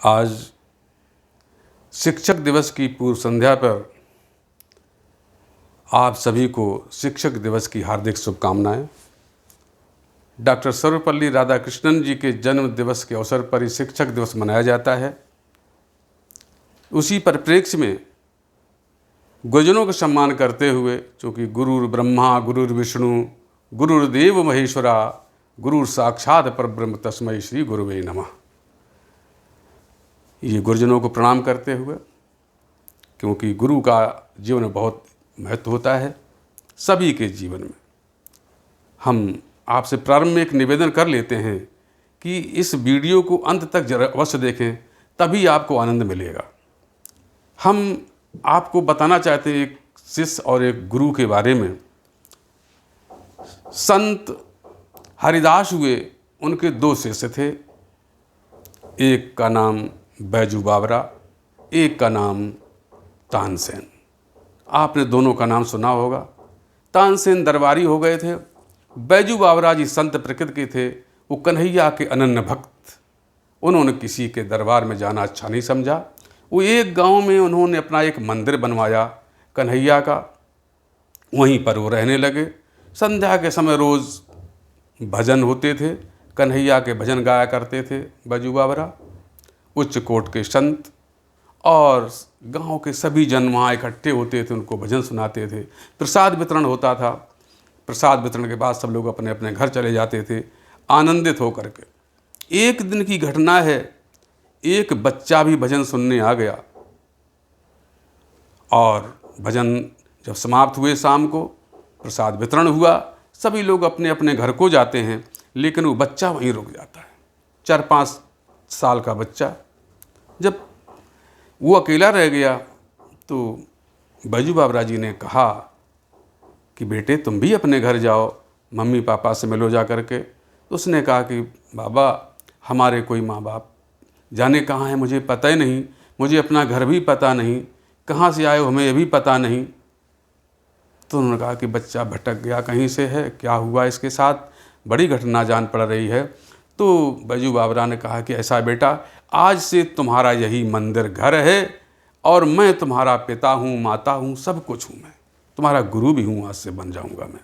आज शिक्षक दिवस की पूर्व संध्या पर आप सभी को शिक्षक दिवस की हार्दिक शुभकामनाएं। डॉक्टर सर्वपल्ली राधाकृष्णन जी के जन्म दिवस के अवसर पर ही शिक्षक दिवस मनाया जाता है। उसी परिप्रेक्ष्य में गुरुजनों का सम्मान करते हुए, चूँकि गुरुर् ब्रह्मा गुरुर्विष्णु गुरुर्देव महेश्वरा गुरुर साक्षात परब्रह्म तस्मै श्री गुरुवे नमः, ये गुरुजनों को प्रणाम करते हुए, क्योंकि गुरु का जीवन में बहुत महत्व होता है सभी के जीवन में। हम आपसे प्रारंभ में एक निवेदन कर लेते हैं कि इस वीडियो को अंत तक जरा अवश्य देखें, तभी आपको आनंद मिलेगा। हम आपको बताना चाहते हैं एक शिष्य और एक गुरु के बारे में। संत हरिदास हुए, उनके दो शिष्य थे, एक का नाम बैजू बावरा, एक का नाम तानसेन। आपने दोनों का नाम सुना होगा। तानसेन दरबारी हो गए थे, बैजू बावरा जी संत प्रकृति के थे, वो कन्हैया के अनन्य भक्त। उन्होंने किसी के दरबार में जाना अच्छा नहीं समझा। वो एक गांव में उन्होंने अपना एक मंदिर बनवाया कन्हैया का, वहीं पर वो रहने लगे। संध्या के समय रोज़ भजन होते थे, कन्हैया के भजन गाया करते थे बैजू बावरा। उच्च कोट के संत और गांव के सभी जन वहाँ इकट्ठे होते थे, उनको भजन सुनाते थे। प्रसाद वितरण होता था। प्रसाद वितरण के बाद सब लोग अपने अपने घर चले जाते थे आनंदित होकर के। एक दिन की घटना है, एक बच्चा भी भजन सुनने आ गया और भजन जब समाप्त हुए, शाम को प्रसाद वितरण हुआ, सभी लोग अपने अपने घर को जाते हैं, लेकिन वो बच्चा वहीं रुक जाता है। 4-5 साल का बच्चा। जब वो अकेला रह गया तो बैजू बावरा जी ने कहा कि बेटे तुम भी अपने घर जाओ, मम्मी पापा से मिलो जा कर के। तो उसने कहा कि बाबा हमारे कोई माँ बाप जाने कहाँ हैं, मुझे पता ही नहीं, मुझे अपना घर भी पता नहीं, कहाँ से आए हो हमें ये भी पता नहीं। तो उन्होंने कहा कि बच्चा भटक गया कहीं से है, क्या हुआ इसके साथ, बड़ी घटना जान पड़ रही है। तो बैजू बावरा ने कहा कि ऐसा बेटा, आज से तुम्हारा यही मंदिर घर है और मैं तुम्हारा पिता हूँ, माता हूँ, सब कुछ हूँ, मैं तुम्हारा गुरु भी हूँ, आज से बन जाऊँगा मैं।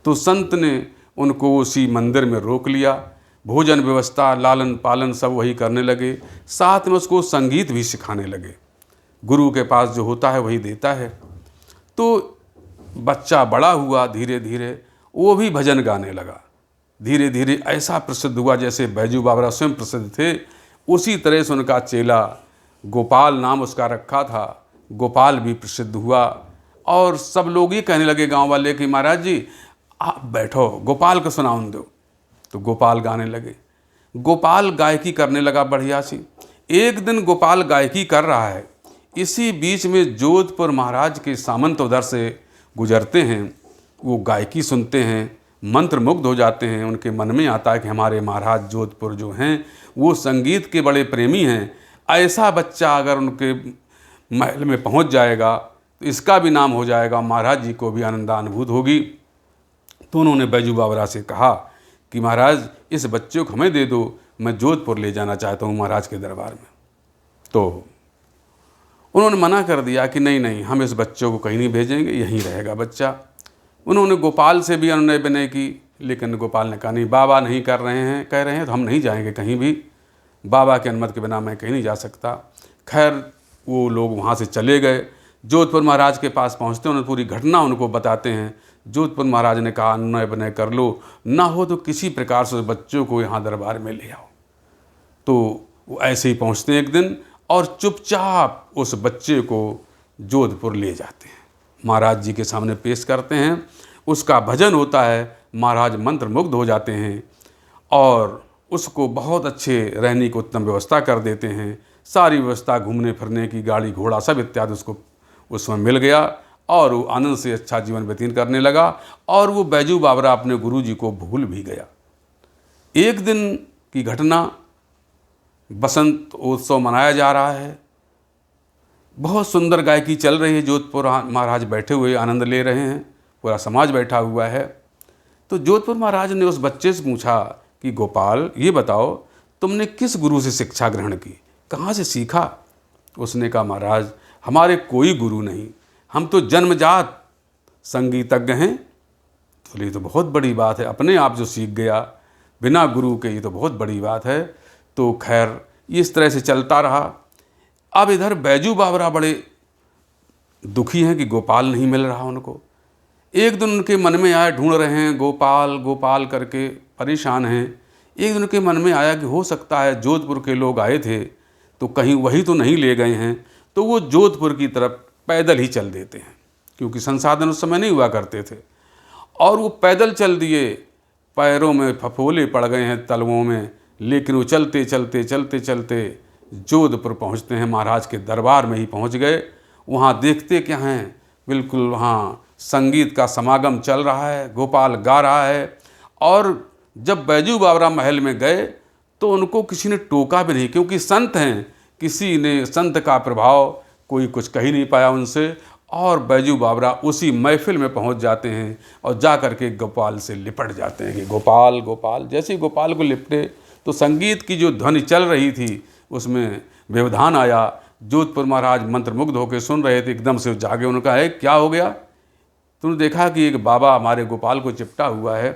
तो संत ने उनको उसी मंदिर में रोक लिया। भोजन व्यवस्था, लालन पालन सब वही करने लगे, साथ में उसको संगीत भी सिखाने लगे। गुरु के पास जो होता है वही देता है। तो बच्चा बड़ा हुआ, धीरे धीरे वो भी भजन गाने लगा। धीरे धीरे ऐसा प्रसिद्ध हुआ जैसे बैजू बावरा स्वयं प्रसिद्ध थे, उसी तरह से उनका चेला गोपाल, नाम उसका रखा था, गोपाल भी प्रसिद्ध हुआ। और सब लोग ये कहने लगे गांव वाले कि महाराज जी आप बैठो, गोपाल को सुनाउन दो। तो गोपाल गाने लगे। गोपाल गायकी करने लगा बढ़िया सी। एक दिन गोपाल गायकी कर रहा है, इसी बीच में जोधपुर महाराज के सामंत उधर से गुजरते हैं। वो गायकी सुनते हैं, मंत्र मुग्ध हो जाते हैं। उनके मन में आता है कि हमारे महाराज जोधपुर जो हैं वो संगीत के बड़े प्रेमी हैं, ऐसा बच्चा अगर उनके महल में पहुंच जाएगा तो इसका भी नाम हो जाएगा, महाराज जी को भी आनंदानुभूत होगी। तो उन्होंने बैजू बावरा से कहा कि महाराज इस बच्चे को हमें दे दो, मैं जोधपुर ले जाना चाहता हूँ महाराज के दरबार में। तो उन्होंने मना कर दिया कि नहीं नहीं, हम इस बच्चे को कहीं नहीं भेजेंगे, यहीं रहेगा बच्चा। उन्होंने गोपाल से भी अनुनय विनय की, लेकिन गोपाल ने कहा नहीं, बाबा नहीं कह रहे हैं तो हम नहीं जाएंगे कहीं भी, बाबा की अनुमति के बिना मैं कहीं नहीं जा सकता। खैर वो लोग वहाँ से चले गए। जोधपुर महाराज के पास पहुँचते उन्होंने पूरी घटना उनको बताते हैं। जोधपुर महाराज ने कहा अनुनय विनय कर लो, ना हो तो किसी प्रकार से उस बच्चों को यहाँ दरबार में ले आओ। तो वो ऐसे ही पहुँचते हैं एक दिन और चुपचाप उस बच्चे को जोधपुर ले जाते हैं, महाराज जी के सामने पेश करते हैं। उसका भजन होता है, महाराज मंत्र मुग्ध हो जाते हैं और उसको बहुत अच्छे रहने की उत्तम व्यवस्था कर देते हैं। सारी व्यवस्था, घूमने फिरने की, गाड़ी घोड़ा सब इत्यादि उसको उसमें मिल गया और वो आनंद से अच्छा जीवन व्यतीत करने लगा। और वो बैजू बावरा अपने गुरु जी को भूल भी गया। एक दिन की घटना, बसंत उत्सव मनाया जा रहा है, बहुत सुंदर गायकी चल रही है। जोधपुर महाराज बैठे हुए आनंद ले रहे हैं, पूरा समाज बैठा हुआ है। तो जोधपुर महाराज ने उस बच्चे से पूछा कि गोपाल ये बताओ तुमने किस गुरु से शिक्षा ग्रहण की, कहाँ से सीखा? उसने कहा महाराज हमारे कोई गुरु नहीं, हम तो जन्मजात संगीतज्ञ हैं। तो ये तो बहुत बड़ी बात है, अपने आप जो सीख गया बिना गुरु के, ये तो बहुत बड़ी बात है। तो खैर इस तरह से चलता रहा। अब इधर बैजू बावरा बड़े दुखी हैं कि गोपाल नहीं मिल रहा उनको। एक दिन उनके मन में आया, ढूंढ रहे हैं गोपाल गोपाल करके परेशान हैं। एक दिन उनके मन में आया कि हो सकता है जोधपुर के लोग आए थे तो कहीं वही तो नहीं ले गए हैं, तो वो जोधपुर की तरफ पैदल ही चल देते हैं, क्योंकि संसाधन उस समय नहीं हुआ करते थे। और वो पैदल चल दिए, पैरों में फफोले पड़ गए हैं तलवों में, लेकिन वो चलते चलते चलते चलते जोधपुर पहुंचते हैं, महाराज के दरबार में ही पहुंच गए। वहाँ देखते क्या हैं, बिल्कुल वहाँ संगीत का समागम चल रहा है, गोपाल गा रहा है। और जब बैजू बावरा महल में गए तो उनको किसी ने टोका भी नहीं, क्योंकि संत हैं, किसी ने संत का प्रभाव कोई कुछ कह ही नहीं पाया उनसे। और बैजू बावरा उसी महफिल में पहुंच जाते हैं और जा कर के गोपाल से लिपट जाते हैं कि गोपाल गोपाल। जैसे ही गोपाल को लिपटे तो संगीत की जो ध्वनि चल रही थी उसमें व्यवधान आया। जोधपुर महाराज मंत्रमुग्ध होकर सुन रहे थे, एकदम से जागे। उन्होंने कहा है क्या हो गया? तुमने देखा कि एक बाबा हमारे गोपाल को चिपटा हुआ है,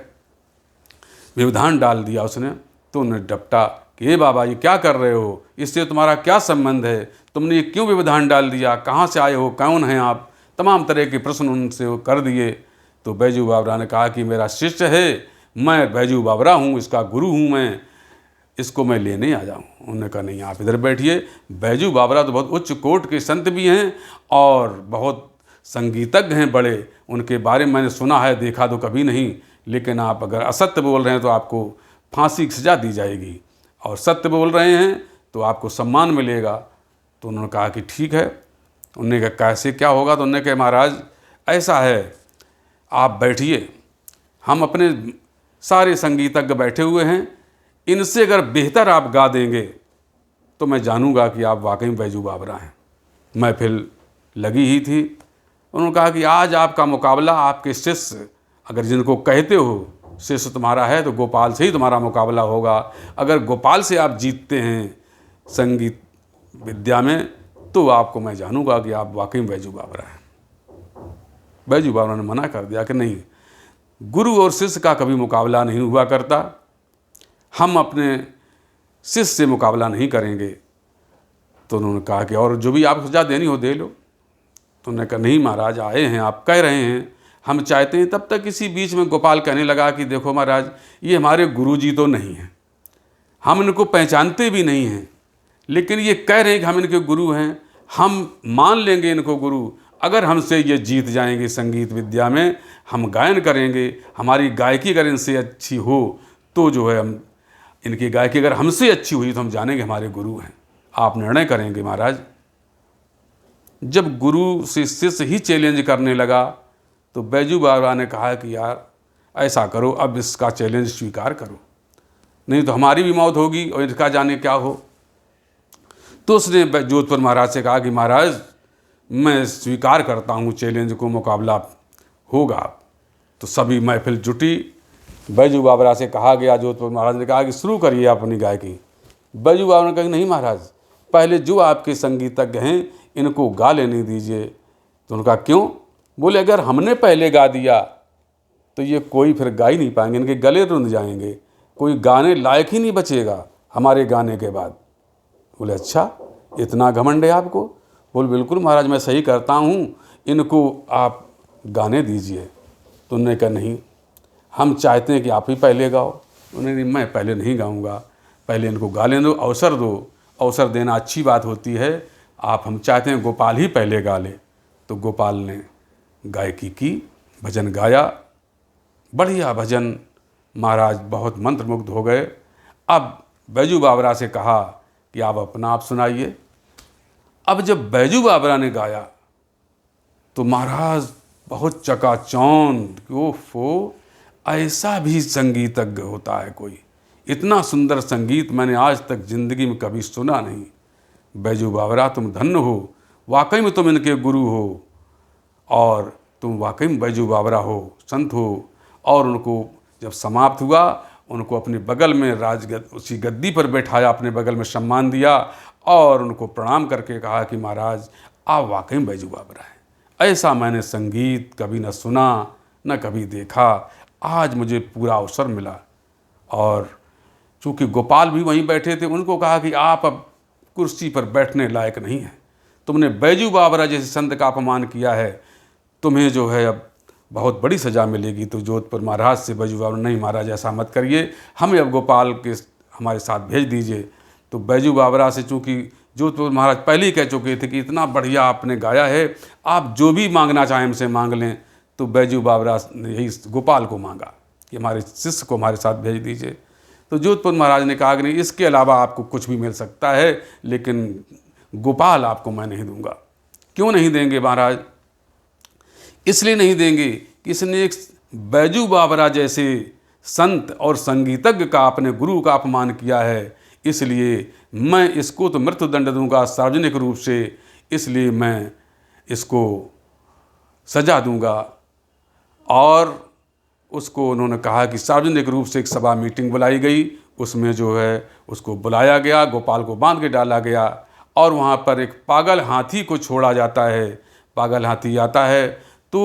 व्यवधान डाल दिया उसने। तो उन्हें डपटा कि ये बाबा ये क्या कर रहे हो, इससे तुम्हारा क्या संबंध है, तुमने ये क्यों व्यवधान डाल दिया, कहाँ से आए हो, कौन हैं आप? तमाम तरह के प्रश्न उनसे वो कर दिए। तो बैजू बावरा ने कहा कि मेरा शिष्य है, मैं बैजू बावरा हूँ, इसका गुरु हूँ मैं, इसको मैं लेने आ जाऊँ। उन्होंने कहा नहीं आप इधर बैठिए। बैजू बावरा तो बहुत उच्च कोट के संत भी हैं और बहुत संगीतज्ञ हैं बड़े, उनके बारे में मैंने सुना है, देखा तो कभी नहीं, लेकिन आप अगर असत्य बोल रहे हैं तो आपको फांसी की सज़ा दी जाएगी, और सत्य बोल रहे हैं तो आपको सम्मान मिलेगा। तो उन्होंने कहा कि ठीक है। उन्होंने कहा कैसे क्या होगा? तो उन्होंने कहा महाराज ऐसा है, आप बैठिए, हम अपने सारे संगीतज्ञ बैठे हुए हैं, इनसे अगर बेहतर आप गा देंगे तो मैं जानूंगा कि आप वाकई में बैजू बावरा हैं। महफिल लगी ही थी। उन्होंने कहा कि आज आपका मुकाबला आपके शिष्य, अगर जिनको कहते हो शिष्य तुम्हारा है तो गोपाल से ही तुम्हारा मुकाबला होगा। अगर गोपाल से आप जीतते हैं संगीत विद्या में तो आपको मैं जानूंगा कि आप वाकई में बैजू बावरा हैं। बैजू बावरा ने मना कर दिया कि नहीं, गुरु और शिष्य का कभी मुकाबला नहीं हुआ करता, हम अपने शिष्य से मुकाबला नहीं करेंगे। तो उन्होंने कहा कि और जो भी आपको सजा देनी हो दे लो। तो उन्होंने कहा नहीं महाराज, आए हैं आप कह रहे हैं, हम चाहते हैं। तब तक इसी बीच में गोपाल कहने लगा कि देखो महाराज, ये हमारे गुरुजी तो नहीं हैं, हम इनको पहचानते भी नहीं हैं, लेकिन ये कह रहे हैं कि हम इनके गुरु हैं, हम मान लेंगे इनको गुरु अगर हमसे ये जीत जाएंगे संगीत विद्या में, हम गायन करेंगे, हमारी गायकी अगर इनसे अच्छी हो तो जो है हम इनकी गायकी अगर हमसे अच्छी हुई तो हम जानेंगे हमारे गुरु हैं। आप निर्णय करेंगे महाराज। जब गुरु से शिष्य ही चैलेंज करने लगा तो बैजू बावरा ने कहा कि यार ऐसा करो, अब इसका चैलेंज स्वीकार करो, नहीं तो हमारी भी मौत होगी और इसका जाने क्या हो। तो उसने जोधपुर महाराज से कहा कि महाराज मैं स्वीकार करता हूँ चैलेंज को, मुकाबला होगा। तो सभी महफिल जुटी। बैजू बावरा से कहा गया, जोधपुर महाराज ने कहा कि शुरू करिए अपनी गायकी। बैजू बावरा ने कहा नहीं महाराज, पहले जो आपके संगीतज्ञ हैं इनको गा लेने दीजिए। तो उनका क्यों? बोले अगर हमने पहले गा दिया तो ये कोई फिर गा ही नहीं पाएंगे, इनके गले रुंध जाएंगे, कोई गाने लायक ही नहीं बचेगा हमारे गाने के बाद। बोले अच्छा, इतना घमंड है आपको? बोले बिल्कुल महाराज, मैं सही करता हूँ, इनको आप गाने दीजिए। तो उन्होंने कहा नहीं, हम चाहते हैं कि आप ही पहले गाओ। उन्होंने मैं पहले नहीं गाऊँगा, पहले इनको गा लेने दो, अवसर दो, अवसर देना अच्छी बात होती है। हम चाहते हैं गोपाल ही पहले गा ले। तो गोपाल ने गायकी की, भजन गाया, बढ़िया भजन। महाराज बहुत मंत्रमुग्ध हो गए। अब बैजू बावरा से कहा कि आप अपना आप सुनाइए। अब जब बैजू बावरा ने गाया तो महाराज बहुत चकाचौंध, ओफो, ऐसा भी संगीतज्ञ होता है कोई? इतना सुंदर संगीत मैंने आज तक जिंदगी में कभी सुना नहीं। बैजू बावरा तुम धन्य हो, वाकई में तुम इनके गुरु हो, और तुम वाकई में बैजू बावरा हो, संत हो। और उनको जब समाप्त हुआ, उनको अपने बगल में उसी गद्दी पर बैठाया, अपने बगल में सम्मान दिया और उनको प्रणाम करके कहा कि महाराज आप वाकई में बैजू बाबरा हैं, ऐसा मैंने संगीत कभी न सुना न कभी देखा, आज मुझे पूरा अवसर मिला। और चूँकि गोपाल भी वहीं बैठे थे, उनको कहा कि आप अब कुर्सी पर बैठने लायक नहीं हैं, तुमने बैजू बाबरा जैसे संत का अपमान किया है, तुम्हें जो है अब बहुत बड़ी सज़ा मिलेगी। तो जोधपुर महाराज से बैजू बाबरा, नहीं महाराज ऐसा मत करिए, हमें अब गोपाल के हमारे साथ भेज दीजिए। तो बैजू बाबरा से चूँकि जोधपुर महाराज पहले ही कह चुके थे कि इतना बढ़िया आपने गाया है, आप जो भी मांगना चाहें हमसे मांग लें। तो बैजू बाबरा ने यही गोपाल को मांगा कि हमारे शिष्य को हमारे साथ भेज दीजिए। तो जोधपुर महाराज ने कहा कि नहीं, इसके अलावा आपको कुछ भी मिल सकता है, लेकिन गोपाल आपको मैं नहीं दूंगा। क्यों नहीं देंगे महाराज? इसलिए नहीं देंगे कि इसने एक बैजू बाबरा जैसे संत और संगीतज्ञ का, अपने गुरु का अपमान किया है, इसलिए मैं इसको तो मृत्युदंड दूंगा सार्वजनिक रूप से, इसलिए मैं इसको सजा दूंगा। और उसको उन्होंने कहा कि सार्वजनिक रूप से एक सभा मीटिंग बुलाई गई, उसमें जो है उसको बुलाया गया, गोपाल को बांध के डाला गया और वहाँ पर एक पागल हाथी को छोड़ा जाता है। पागल हाथी आता है तो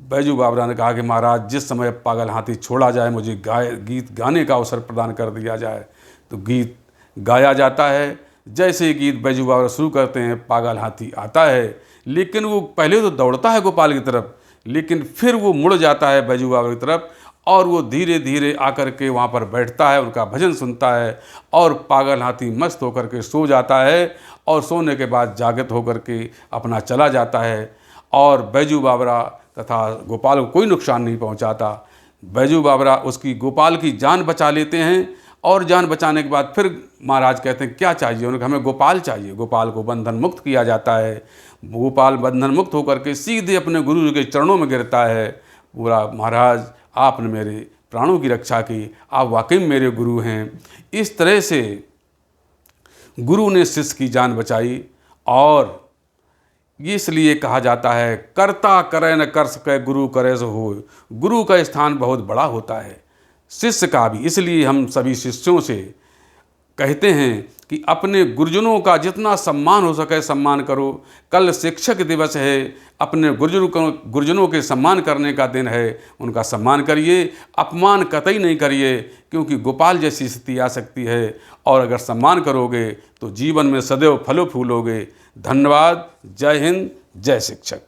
बैजू बाबरा ने कहा कि महाराज जिस समय पागल हाथी छोड़ा जाए, मुझे गीत गाने का अवसर प्रदान कर दिया जाए। तो गीत गाया जाता है। जैसे ही गीत बैजू बाबरा शुरू करते हैं, पागल हाथी आता है, लेकिन वो पहले तो दौड़ता है गोपाल की तरफ, लेकिन फिर वो मुड़ जाता है बैजू बाबरा की तरफ और वो धीरे धीरे आकर के वहाँ पर बैठता है, उनका भजन सुनता है और पागल हाथी मस्त होकर के सो जाता है और सोने के बाद जागृत होकर के अपना चला जाता है। और बैजू बाबरा तथा गोपाल को कोई नुकसान नहीं पहुँचाता। बैजू बाबरा उसकी गोपाल की जान बचा लेते हैं और जान बचाने के बाद फिर महाराज कहते हैं क्या चाहिए? उन्होंने कहा हमें गोपाल चाहिए। गोपाल को बंधन मुक्त किया जाता है। गोपाल बंधन मुक्त होकर के सीधे अपने गुरु जी के चरणों में गिरता है। पूरा महाराज आपने मेरे प्राणों की रक्षा की, आप वाकई मेरे गुरु हैं। इस तरह से गुरु ने शिष्य की जान बचाई। और इसलिए कहा जाता है कर्ता करे न कर सके गुरु करे सो हो। गुरु का स्थान बहुत बड़ा होता है, शिष्य का भी। इसलिए हम सभी शिष्यों से कहते हैं कि अपने गुरुजनों का जितना सम्मान हो सके सम्मान करो। कल शिक्षक दिवस है, अपने गुरुजनों के सम्मान करने का दिन है, उनका सम्मान करिए, अपमान कतई नहीं करिए, क्योंकि गोपाल जैसी स्थिति आ सकती है। और अगर सम्मान करोगे तो जीवन में सदैव फलो फूलोगे। धन्यवाद। जय हिंद, जय शिक्षक।